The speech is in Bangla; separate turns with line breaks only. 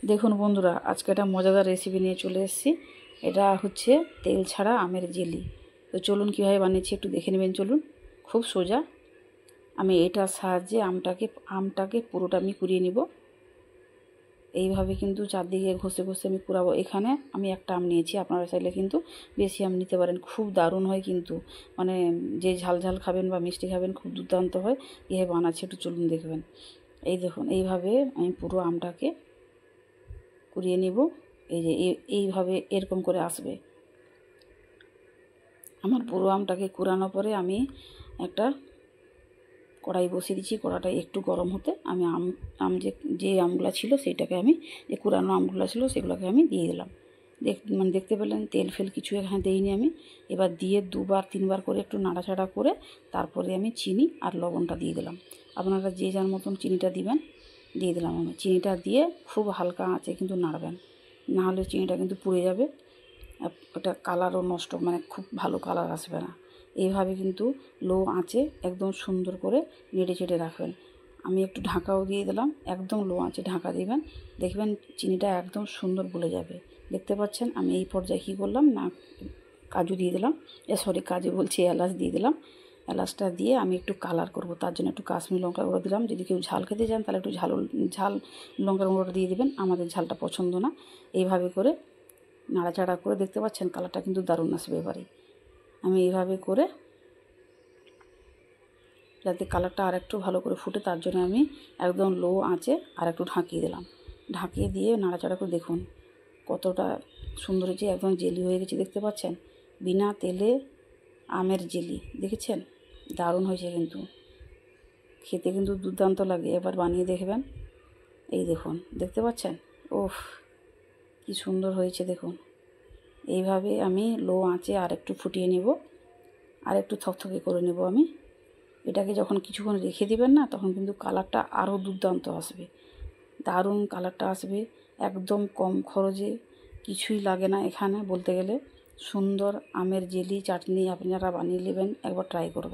দেখুন বন্ধুরা, আজকে একটা মজাদার রেসিপি নিয়ে চলে এসেছি। এটা হচ্ছে তেল ছাড়া আমের জেলি। তো চলুন কীভাবে বানিয়েছি একটু দেখে নেবেন। চলুন, খুব সোজা। আমি এটার সাহায্যে আমটাকে পুরোটা আমি কুড়িয়ে নিব। এইভাবে কিন্তু চারদিকে ঘষে ঘষে আমি কুড়াবো। এখানে আমি একটা আম নিয়েছি, আপনারা চাইলে কিন্তু বেশি আম নিতে পারেন। খুব দারুণ হয় কিন্তু, মানে যে ঝাল ঝাল খাবেন বা মিষ্টি খাবেন, খুব দুর্দান্ত হয়। কীভাবে বানাচ্ছি একটু চলুন দেখবেন। এই দেখুন, এইভাবে আমি পুরো আমটাকে কুড়িয়ে নিব। এই যে এইভাবে এরকম করে আসবে। আমার পুরো আমটাকে কুড়ানোর পরে আমি একটা কড়াই বসিয়ে দিচ্ছি। কড়াটা একটু গরম হতে আমি যে আমগুলো ছিল সেইটাকে আমি, যে কুড়ানো আমগুলো ছিল সেগুলোকে আমি দিয়ে দিলাম। দেখতে পেলেন তেল ফেল কিছু এখানে দিইনি আমি। এবার দিয়ে দুবার তিনবার করে একটু নাড়াচাড়া করে তারপরে আমি চিনি আর লবণটা দিয়ে দিলাম। আপনারা যে যার মতন চিনিটা দিবেন, দিয়ে দিলাম আমি। চিনিটা দিয়ে খুব হালকা আঁচে কিন্তু নাড়বেন, না হলে চিনিটা কিন্তু পুড়ে যাবে। ওটা কালারও নষ্ট, মানে খুব ভালো কালার আসবে না। এইভাবে কিন্তু লো আঁচে একদম সুন্দর করে নেড়ে চেড়ে রাখবেন। আমি একটু ঢাকাও দিয়ে দিলাম, একদম লো আঁচে ঢাকা দিবেন। দেখবেন চিনিটা একদম সুন্দর গলে যাবে। দেখতে পাচ্ছেন আমি এই পর্যায়ে কী করলাম না, কাজু দিয়ে দিলাম, কাজু বলছি, এলাচ দিয়ে দিলাম। এলাচটা দিয়ে আমি একটু কালার করব, তার জন্য একটু কাশ্মীরি লঙ্কা গুঁড়ো দিলাম। যদি কেউ ঝাল খেতে চান তাহলে একটু ঝাল লঙ্কার গুঁড়োটা দিয়ে দেবেন। আমাদের ঝালটা পছন্দ না। এইভাবে করে নাড়াচাড়া করে, দেখতে পাচ্ছেন কালারটা কিন্তু দারুণ আসবে। এবারে আমি এইভাবে করে, যাতে কালারটা আর একটু ভালো করে ফুটে, তার জন্য আমি একদম লো আঁচে আর একটু ঢাকিয়ে দিলাম। ঢাকিয়ে দিয়ে নাড়াচাড়া করে দেখুন কতটা সুন্দর হয়েছে, একদম জেলি হয়ে গেছে। দেখতে পাচ্ছেন, বিনা তেলে আমের জেলি, দেখেছেন? দারুণ হয়েছে কিন্তু, খেতে কিন্তু দুর্দান্ত লাগে। এবার বানিয়ে দেখবেন। এই দেখুন, দেখতে পাচ্ছেন? ওফ, কি সুন্দর হয়েছে দেখুন। এইভাবে আমি লো আঁচে আর একটু ফুটিয়ে নেব, আর একটু থকথকে করে নেব আমি। এটাকে যখন কিছুক্ষণ রেখে দিবেন না, তখন কিন্তু কালারটা আরও দুর্দান্ত আসবে, দারুণ কালারটা আসবে। একদম কম খরচে, কিছুই লাগে না এখানে বলতে গেলে। সুন্দর আমের জেলি চাটনি আপনারা বানিয়ে নেবেন, একবার ট্রাই করবেন।